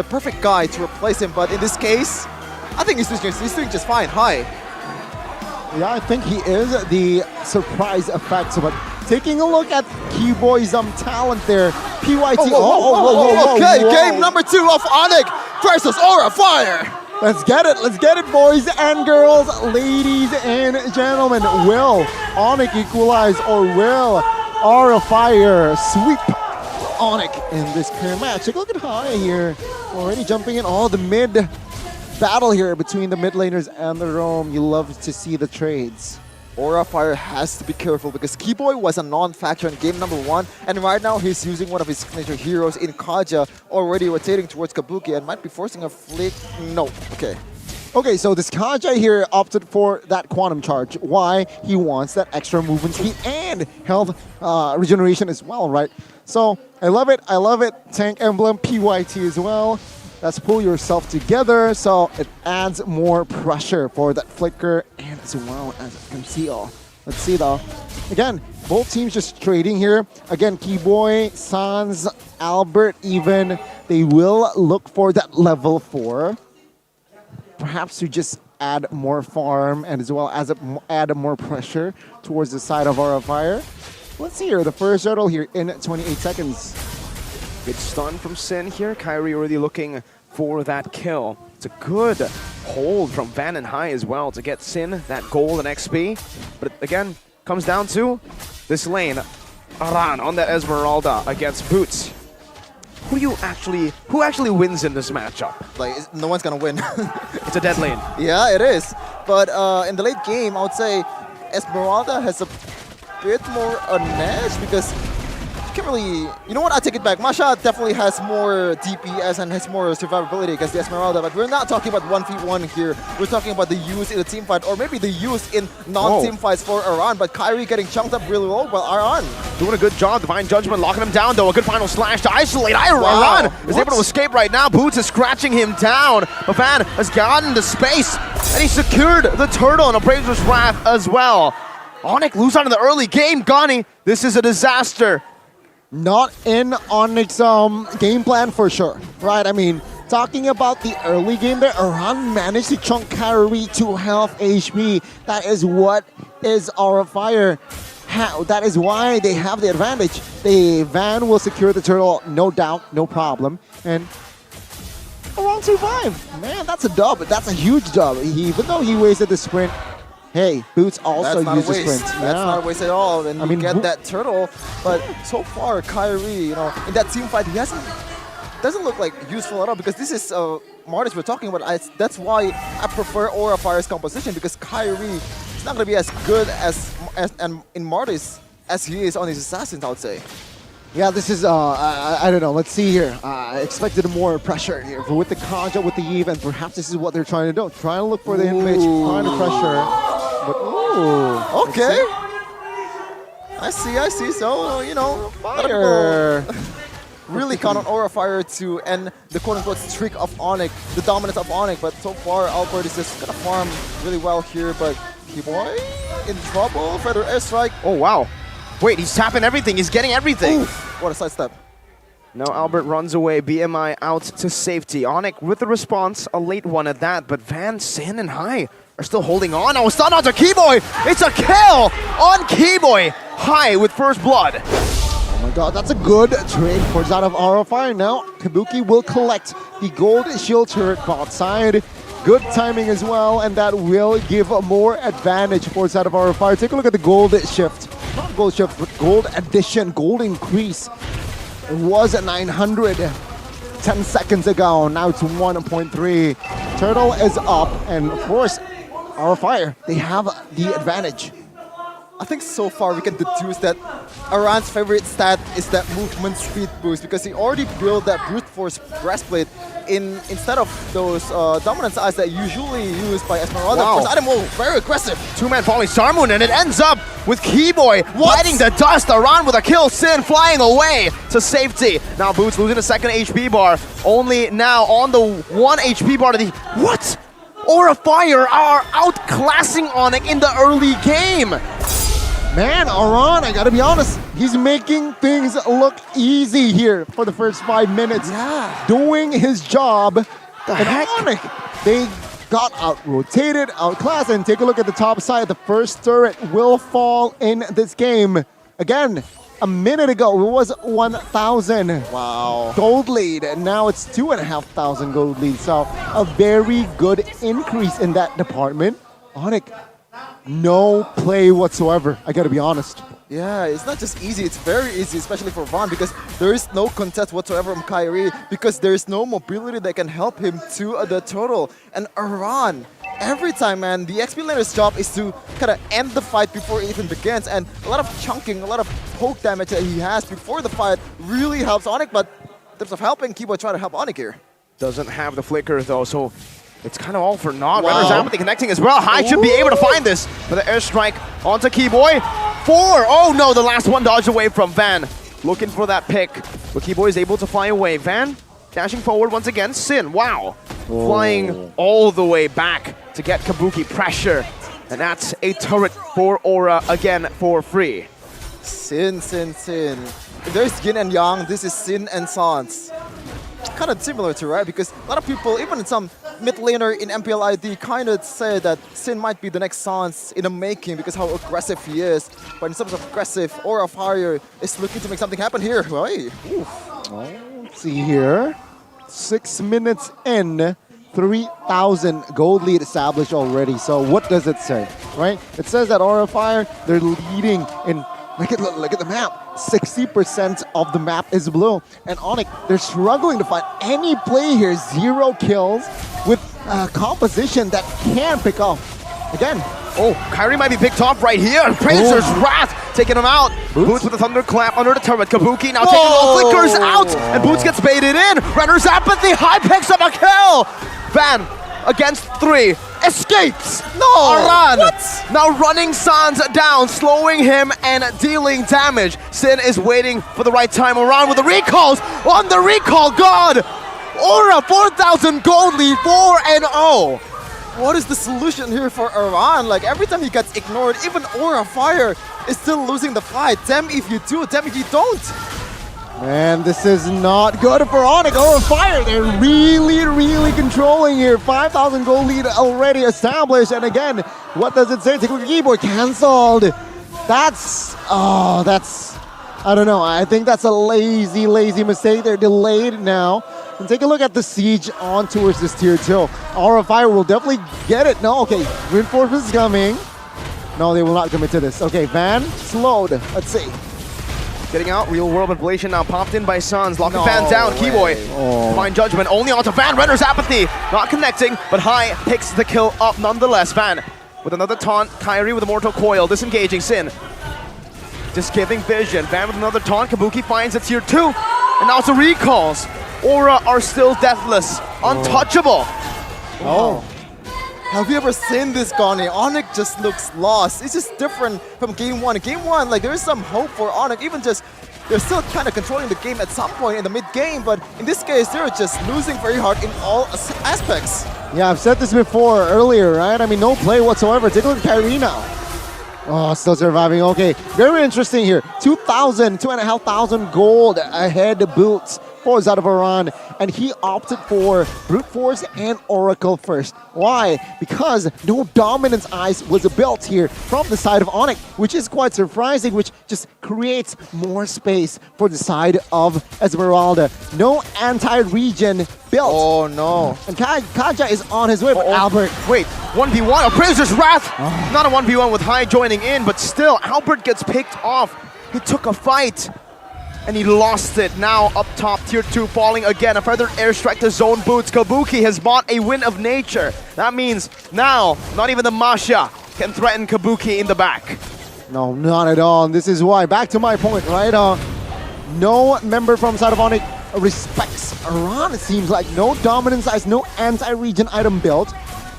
the perfect guy to replace him. But in this case, I think he's doing just fine. Hi. Yeah, I think he is the surprise effect. But taking a look at Keyboy's talent there, PYT. Okay, game number 2 of ONIC versus Aura Fire. Let's get it, boys and girls, ladies and gentlemen. Will ONIC equalize or will Aura Fire sweep ONIC in this current match? Take a look at High here, already jumping in all the mid battle here between the mid laners and the roam. You love to see the trades. Aura Fire has to be careful because Keyboy was a non-factor in game number 1, and right now he's using one of his signature heroes in Kaja, already rotating towards Kabuki and might be forcing a flick. No, okay. Okay, so this Kaja here opted for that Quantum Charge. Why? He wants that extra movement speed and health regeneration as well, right? So I love it. Tank Emblem, PYT as well. Let's pull yourself together so it adds more pressure for that flicker and as well as conceal. Let's see though. Again, both teams just trading here. Again, Keyboy, Sans, Albert even, they will look for that level 4. Perhaps to just add more farm and as well as add more pressure towards the side of Aura Fire. Let's see here, the first turtle here in 28 seconds. Good stun from Sin here. Kyrie already looking for that kill. It's a good hold from Van and High as well to get Sin that gold and XP. But again, comes down to this lane. Aran on that Esmeralda against Boots. Who actually wins in this matchup? Like, no one's gonna win. It's a dead lane. Yeah, it is. But in the late game, I would say Esmeralda has a bit more an edge because you can't really... You know what? I take it back. Masha definitely has more DPS and has more survivability against the Esmeralda, but we're not talking about 1v1 here. We're talking about the use in a team fight, or maybe the use in non-team fights for Aran, but Kyrie getting chunked up really low, but Aran doing a good job. Divine Judgment locking him down, though. A good final slash to isolate. Aran is able to escape right now. Boots is scratching him down. But Van has gotten the space, and he secured the turtle and Appraiser's Wrath as well. ONIC lose out in the early game. Gani, this is a disaster. Not in ONIC's game plan for sure, right? I mean, talking about the early game there, Aran managed to chunk Kyrie to health HP. That is what is Aura Fire. That is why they have the advantage. The Van will secure the turtle, no doubt, no problem. And Aran survived. Man, that's a dub. That's a huge dub. Even though he wasted the sprint, hey, Boots also used the sprint. That's not a waste at all. And you get that turtle. But so far, Kyrie, you know, in that team fight, he doesn't look like useful at all because this is Martis we're talking about. That's why I prefer Aura Fire's composition because Kyrie is not going to be as good as in Martis as he is on his assassins, I would say. Yeah, this is, I don't know, let's see here. I expected more pressure here with the Kaja, with the Eve, and perhaps this is what they're trying to do. Trying to look for the hit pitch, trying to pressure. But, ooh. Okay. I see. So, you know, Fire. Really count on Aura Fire to end the quote-unquote streak of ONIC, the dominance of ONIC. But so far, Albert is just gonna farm really well here. But Keyboy in trouble. Feather airstrike. Oh, wow. Wait, he's tapping everything. He's getting everything. Oof, what a sidestep. Now Albert runs away. BMI out to safety. ONIC with the response, a late one at that. But Van, Sin, and High are still holding on. Now stun onto Keyboy. It's a kill on Keyboy. High with first blood. Oh my god, that's a good trade for out of Aura Fire. Now Kabuki will collect the gold shield turret bot side. Good timing as well, and that will give more advantage for side of Aura Fire. Take a look at the gold shift. Not gold shift, but gold addition, gold increase. It was at 900 10 seconds ago. Now it's 1.3. Turtle is up, and of course, Aura Fire, they have the advantage. I think so far we can deduce that Aran's favorite stat is that movement speed boost because he already built that brute force breastplate instead of those dominance eyes that usually used by Esmeralda. Wow. First item, very aggressive. Two-man falling Star Moon, and it ends up with Keyboy biting the dust. Aran with a kill, Sin flying away to safety. Now Boots losing a second HP bar, only now on the 1 HP bar to the... What? Aura Fire are outclassing ONIC in the early game. Man, Aran, I gotta be honest, he's making things look easy here for the first 5 minutes. Yeah. Doing his job. The And heck? ONIC, they got out-rotated, outclassed, and take a look at the top side. The first turret will fall in this game. Again, a minute ago, it was 1,000 Wow. gold lead, and now it's 2,500 gold lead. So a very good increase in that department. ONIC, no play whatsoever, I gotta be honest. Yeah, it's not just easy, it's very easy, especially for Van, because there is no contest whatsoever from Kyrie, because there is no mobility that can help him to the total. And Aran, every time, man, the XP laner's job is to kind of end the fight before it even begins, and a lot of chunking, a lot of poke damage that he has before the fight really helps ONIC, but in terms of helping, Kibo try to help ONIC here. Doesn't have the flicker though, so it's kind of all for naught. Wow. Renner's Apathy connecting as well. High should be able to find this. But the airstrike onto Keyboy. 4! Oh no, the last one dodged away from Van. Looking for that pick. But Keyboy is able to fly away. Van dashing forward once again. Sin, wow. Flying all the way back to get Kabuki pressure. And that's a turret for Aura again for free. Sin. If there's yin and yang, this is Sin and Sans. Kind of similar to, right? Because a lot of people, even some mid laner in MPLID, kind of say that Sin might be the next Sans in the making because how aggressive he is. But in terms of aggressive, Aura of Fire is looking to make something happen here. Hey. Let's see here. 6 minutes in, 3,000 gold lead established already. So what does it say, right? It says that Aura of Fire, they're leading in. Look at the map. 60% of the map is blue. And ONIC, they're struggling to find any play here. 0 kills with a composition that can pick off. Again. Oh, Kyrie might be picked off right here. Prazer's Wrath taking him out. Boots with a thunderclap under the turret. Kabuki now taking all flickers out. And Boots gets baited in. Renner's Apathy. High picks up a kill. Van against 3. Escapes! No! Aran! What? Now running Sans down, slowing him and dealing damage. Sin is waiting for the right time. Aran with the recalls! On the recall, God! Aura, 4,000 gold lead, 4-0. What is the solution here for Aran? Like every time he gets ignored, even Aura of Fire is still losing the fight. Damn if you do, damn if you don't. Man, this is not good for ONIC. Aura of Fire, they're really controlling here. 5,000 gold lead already established. And again, what does it say? Take a look at keyboard, cancelled. That's, I don't know. I think that's a lazy mistake. They're delayed now. And take a look at the siege on towards this tier 2. Aura of Fire will definitely get it. No, okay, reinforcements coming. No, they will not commit to this. Okay, Van, slowed. Let's see. Getting out, real world manipulation now popped in by Sans. Locking No Van down, way. Keyboy. Fine judgment only onto Van. Renner's Apathy. Not connecting, but High picks the kill up nonetheless. Van with another taunt. Kyrie with a Mortal Coil. Disengaging Sin. Just giving vision. Van with another taunt. Kabuki finds it tier 2. And now it's a recalls. Aura are still deathless. Untouchable. Oh. Have you ever seen this, Goni? ONIC just looks lost. It's just different from game 1. Game 1, like there is some hope for ONIC. Even just, they're still kind of controlling the game at some point in the mid-game, but in this case, they're just losing very hard in all aspects. Yeah, I've said this before earlier, right? I mean, no play whatsoever. Take a look at Kyrie now. Oh, still surviving. Okay, very interesting here. 2,500 gold ahead Boots for Aran, and he opted for Brute Force and Oracle first. Why? Because no Dominance Ice was built here from the side of ONIC, which is quite surprising, which just creates more space for the side of Esmeralda. No anti-regen built. Oh no. And Kaja is on his way, but Albert. Wait, 1v1, a Prazer's Wrath! Not a 1v1 with High joining in, but still, Albert gets picked off. He took a fight, and he lost it. Now up top, tier 2 falling again. A further airstrike to zone Boots. Kabuki has bought a win of nature. That means now, not even the Masha can threaten Kabuki in the back. No, not at all. And this is why, back to my point, right? No member from side of ONIC respects Aran. It seems like no dominance size, no anti-regen item built.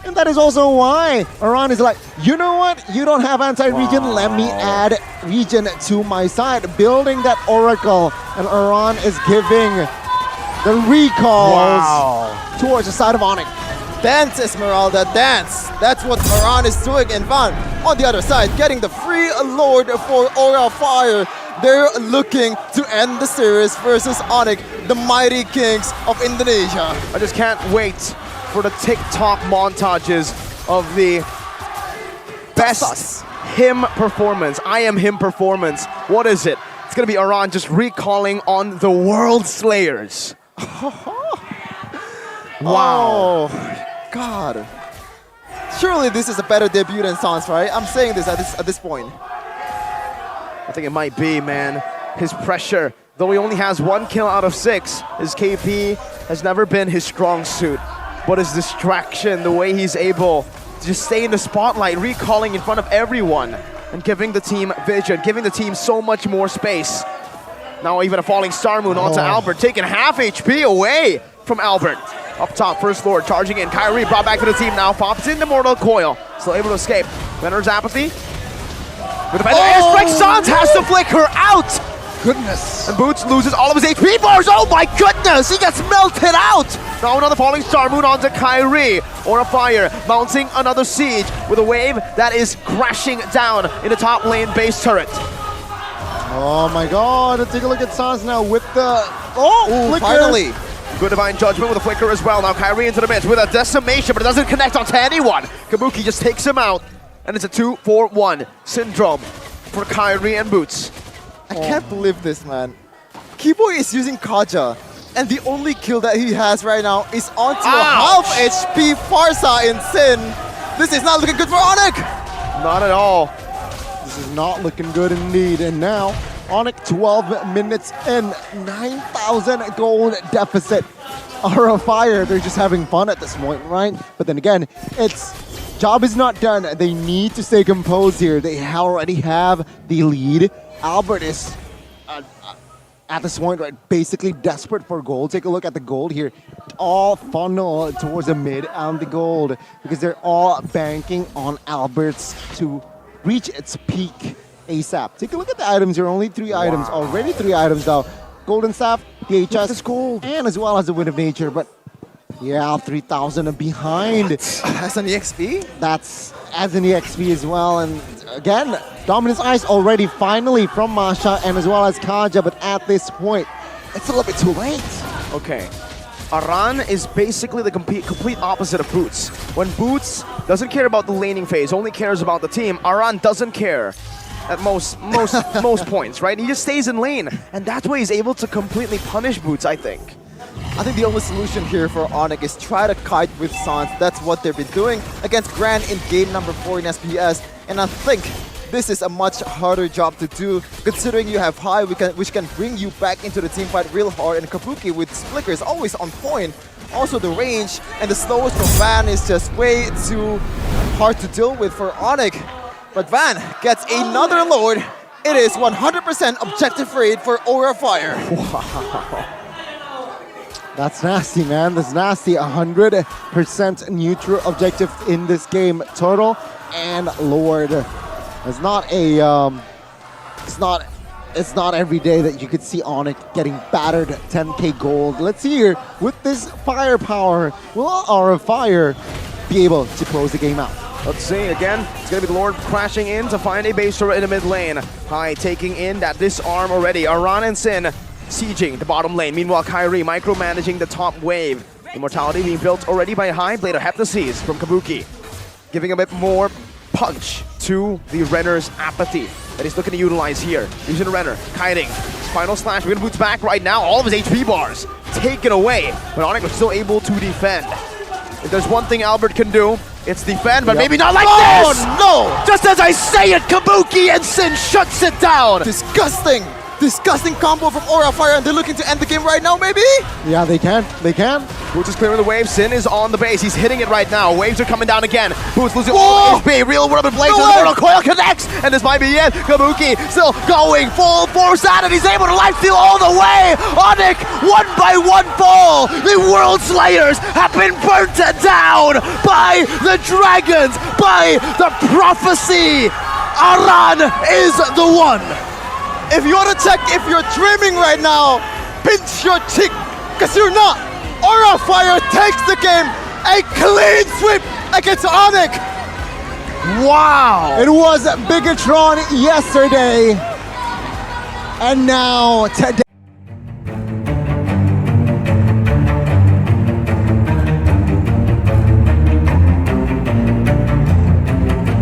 And that is also why Aran is like, you know what? You don't have anti-regen. Wow. Let me add regen to my side. Building that Oracle. And Aran is giving the recalls towards the side of ONIC. Dance, Esmeralda, dance. That's what Aran is doing. And Van, On the other side, getting the free Lord for Aura Fire. They're looking to end the series versus ONIC, the mighty kings of Indonesia. I just can't wait for the TikTok montages of the best him performance. I am him performance. What is it? It's gonna be Aran just recalling on the World Slayers. Wow. Oh, God. Surely this is a better debut than Sans, right? I'm saying this at this point. I think it might be, man. His pressure, though he only has 1 kill out of 6, his KP has never been his strong suit. But his distraction, the way he's able to just stay in the spotlight, recalling in front of everyone, and giving the team vision, giving the team so much more space. Now even a falling Star Moon onto Albert, taking half HP away from Albert. Up top, First Lord charging in. Kyrie brought back to the team now. Pops in the Mortal Coil. Still able to escape. Renner's Apathy. With the airstrike, Sans has to flicker out! Goodness. And Boots loses all of his HP bars. Oh my goodness! He gets melted out! Now another falling Star Moon onto Kyrie. Aura Fire mounting another siege with a wave that is crashing down in the top lane base turret. Oh my God, take a look at Sans now with the, flicker. Finally. Good Divine Judgment with a flicker as well. Now Kyrie into the mid with a decimation, but it doesn't connect onto anyone. Kabuki just takes him out, and it's a 2-4-1 syndrome for Kyrie and Boots. I can't believe this, man. Kiboy is using Kaja, and the only kill that he has right now is onto a half HP Farsa in Sin. This is not looking good for ONIC. Not at all. This is not looking good indeed. And now, ONIC 12 minutes in, 9,000 gold deficit. Aura Fire, they're just having fun at this point, right? But then again, job is not done. They need to stay composed here. They already have the lead. Albert is at this point, right, basically desperate for gold. Take a look at the gold here. All funnel towards the mid and the gold because they're all banking on Albert's to reach its peak ASAP. Take a look at the items here. Only 3 items. Already 3 items now. Golden Staff, DHS, gold, and as well as the Wind of Nature. But yeah, 3,000 behind. As an EXP? That's as an EXP as well. And again, Dominance Ice already finally from Masha and as well as Kaja. But at this point, it's a little bit too late. Okay. Aran is basically the complete opposite of Boots. When Boots doesn't care about the laning phase, only cares about the team, Aran doesn't care at most points, right? He just stays in lane, and that's why he's able to completely punish Boots, I think. I think the only solution here for ONIC is try to kite with Sans. That's what they've been doing against Grand in game number 4 in SPS, and I think this is a much harder job to do, considering you have High, which can bring you back into the team fight real hard, and Kabuki with Flicker is always on point. Also the range and the slows from Van is just way too hard to deal with for ONIC. But Van gets another Lord. It is 100% objective rate for Aura Fire. Wow. That's nasty, man. That's nasty. 100% neutral objective in this game total. And Lord. It's not a, it's not every day that you could see ONIC getting battered 10k gold. Let's see here, with this firepower, will Aura Fire be able to close the game out? Let's see, again, it's gonna be the Lord crashing in to find a base turret in the mid lane. High taking in that disarm already. Aran and Sin sieging the bottom lane. Meanwhile, Kyrie micromanaging the top wave. Immortality being built already by High. Blade of Heptases from Kabuki, giving a bit more punch to the Renner's Apathy that he's looking to utilize here. Using the Renner, kiting. Final slash, we're gonna Boots back right now. All of his HP bars taken away, but ONIC was still able to defend. If there's one thing Albert can do, it's defend, but maybe not like this! Oh no! Just as I say it, Kabuki and Sin shuts it down! Disgusting! Disgusting combo from Aura Fire, and they're looking to end the game right now, maybe? Yeah, they can. They can. Boots is clearing the wave. Sin is on the base. He's hitting it right now. Waves are coming down again. Boots losing all HP. Real World and Blaze. The Mortal Coil connects, and this might be it. Kabuki still going full force at it. He's able to life steal all the way. ONIC, 1 by 1 fall. The World Slayers have been burnt down by the Dragons, by the Prophecy. Aran is the one. If you want to check if you're dreaming right now, pinch your cheek, because you're not. Aura Fire takes the game, a clean sweep against ONIC. Wow! It was Bigatron yesterday, and now today.